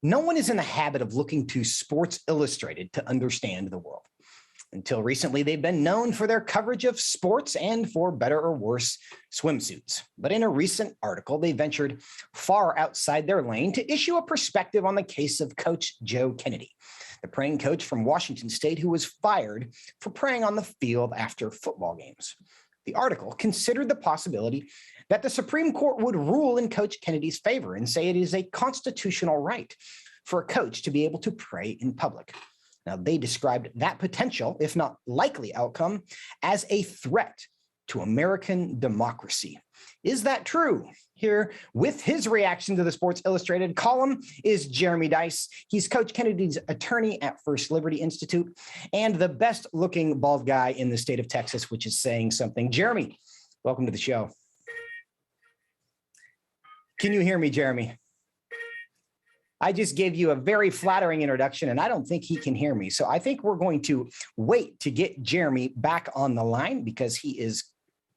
No one is in the habit of looking to Sports Illustrated to understand the world. Until recently, they've been known for their coverage of sports and, for better or worse, swimsuits. But in a recent article, they ventured far outside their lane to issue a perspective on the case of Coach Joe Kennedy, the praying coach from Washington State who was fired for praying on the field after football games. The article considered the possibility that the Supreme Court would rule in Coach Kennedy's favor and say it is a constitutional right for a coach to be able to pray in public. Now, they described that potential, if not likely outcome, as a threat to American democracy. Is that true? Here with his reaction to the Sports Illustrated column is Jeremy Dice. He's Coach Kennedy's attorney at First Liberty Institute and the best looking bald guy in the state of Texas, which is saying something. Jeremy, welcome to the show. Can you hear me, Jeremy? I just gave you a very flattering introduction, and I don't think he can hear me. So I think we're going to wait to get Jeremy back on the line because he is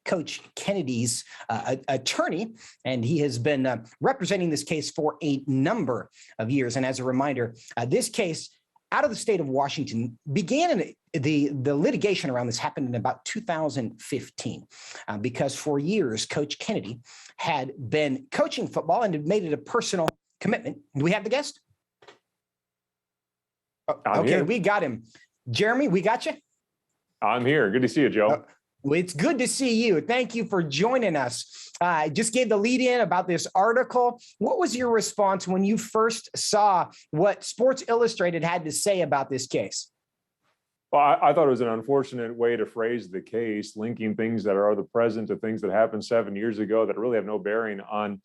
Coach Kennedy's attorney, and he has been representing this case for a number of years. And as a reminder, this case out of the state of Washington began in the litigation around this happened in about 2015 because for years, Coach Kennedy had been coaching football and had made it a personal commitment. Do we have the guest? Oh, okay, here. We got him. Jeremy, we got you? I'm here. Good to see you, Joe. Well, it's good to see you. Thank you for joining us. I just gave the lead in about this article. What was your response when you first saw what Sports Illustrated had to say about this case? Well, I thought it was an unfortunate way to phrase the case, linking things that are the present to things that happened 7 years ago that really have no bearing on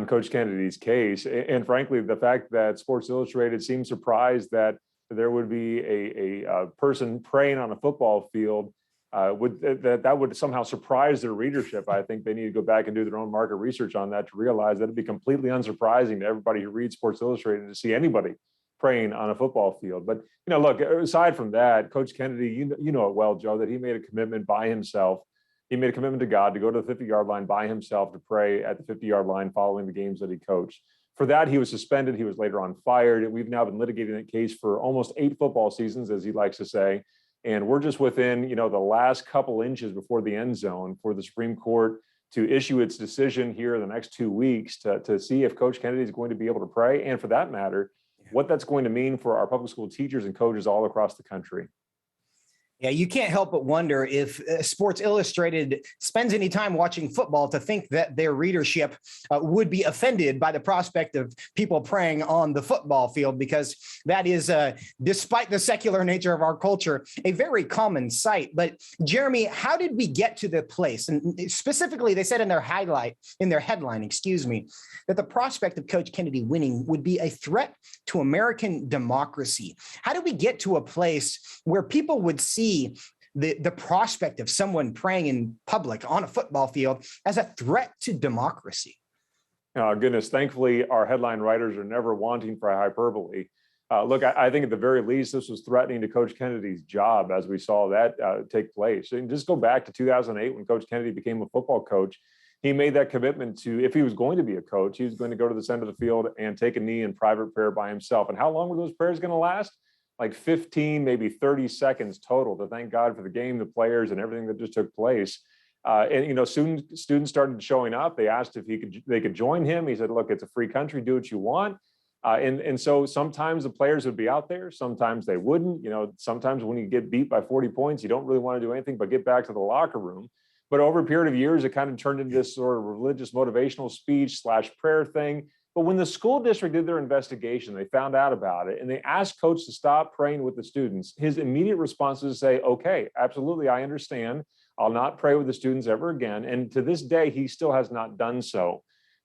Coach Kennedy's case. And frankly, the fact that Sports Illustrated seemed surprised that there would be a person praying on a football field that would somehow surprise their readership. I think they need to go back and do their own market research on that to realize that it'd be completely unsurprising to everybody who reads Sports Illustrated to see anybody praying on a football field. But, look, aside from that, Coach Kennedy, you know it well, Joe, that he made a commitment by himself. He made a commitment to God to go to the 50-yard line by himself to pray at the 50-yard line following the games that he coached. For that, he was suspended. He was later on fired. We've now been litigating that case for almost 8 football seasons, as he likes to say. And we're just within, the last couple inches before the end zone for the Supreme Court to issue its decision here in the next 2 weeks to see if Coach Kennedy is going to be able to pray. And for that matter, what that's going to mean for our public school teachers and coaches all across the country. Yeah, you can't help but wonder if Sports Illustrated spends any time watching football to think that their readership would be offended by the prospect of people praying on the football field, because that is, despite the secular nature of our culture, a very common sight. But Jeremy, how did we get to the place? And specifically, they said in their headline, that the prospect of Coach Kennedy winning would be a threat to American democracy. How did we get to a place where people would see the prospect of someone praying in public on a football field as a threat to democracy? Oh, goodness. Thankfully, our headline writers are never wanting for hyperbole. Look, I think at the very least, this was threatening to Coach Kennedy's job as we saw that take place. And just go back to 2008 when Coach Kennedy became a football coach. He made that commitment to, if he was going to be a coach, he was going to go to the center of the field and take a knee in private prayer by himself. And how long were those prayers going to last? Like 15, maybe 30 seconds total to thank God for the game, the players, and everything that just took place. And students started showing up. They asked if they could join him. He said, "Look, it's a free country. Do what you want." And so sometimes the players would be out there. Sometimes they wouldn't. Sometimes when you get beat by 40 points, you don't really want to do anything but get back to the locker room. But over a period of years, it kind of turned into this sort of religious motivational speech / prayer thing. But when the school district did their investigation, they found out about it and they asked Coach to stop praying with the students. His immediate response is to say, "Okay, absolutely, I understand. I'll not pray with the students ever again." And to this day, he still has not done so.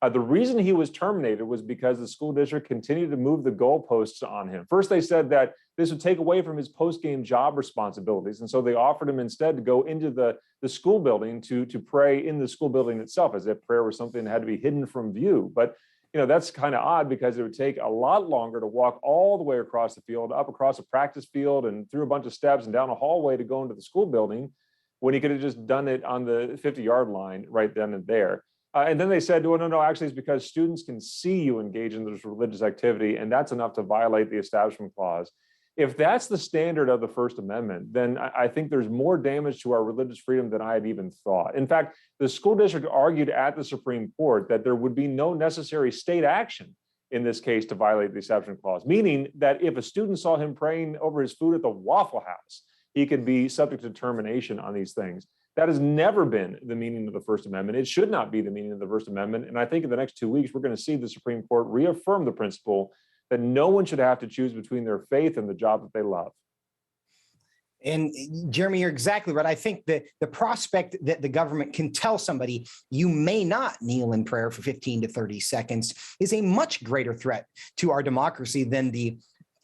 The reason he was terminated was because the school district continued to move the goalposts on him. First, they said that this would take away from his post-game job responsibilities. And so they offered him instead to go into the school building to pray in the school building itself, as if prayer was something that had to be hidden from view. But that's kind of odd because it would take a lot longer to walk all the way across the field, up across a practice field and through a bunch of steps and down a hallway to go into the school building when he could have just done it on the 50-yard line right then and there. And then they said, well, no, actually, it's because students can see you engage in this religious activity, and that's enough to violate the Establishment Clause. If that's the standard of the First Amendment, then I think there's more damage to our religious freedom than I had even thought. In fact, the school district argued at the Supreme Court that there would be no necessary state action in this case to violate the Establishment Clause, meaning that if a student saw him praying over his food at the Waffle House, he could be subject to termination on these things. That has never been the meaning of the First Amendment. It should not be the meaning of the First Amendment. And I think in the next 2 weeks, we're going to see the Supreme Court reaffirm the principle that no one should have to choose between their faith and the job that they love. And Jeremy, you're exactly right. I think that the prospect that the government can tell somebody you may not kneel in prayer for 15 to 30 seconds is a much greater threat to our democracy than the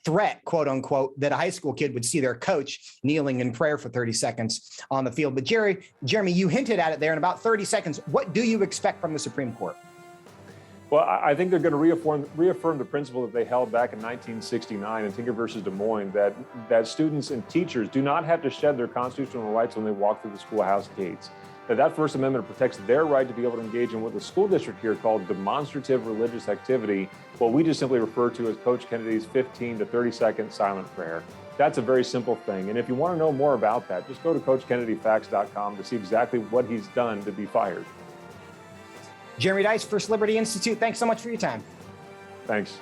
threat, quote unquote, that a high school kid would see their coach kneeling in prayer for 30 seconds on the field. But Jeremy, you hinted at it there in about 30 seconds. What do you expect from the Supreme Court? Well, I think they're going to reaffirm the principle that they held back in 1969 in Tinker versus Des Moines, that students and teachers do not have to shed their constitutional rights when they walk through the schoolhouse gates. That First Amendment protects their right to be able to engage in what the school district here called demonstrative religious activity, what we just simply refer to as Coach Kennedy's 15 to 30-second silent prayer. That's a very simple thing. And if you want to know more about that, just go to CoachKennedyFacts.com to see exactly what he's done to be fired. Jeremy Dys, First Liberty Institute, thanks so much for your time. Thanks.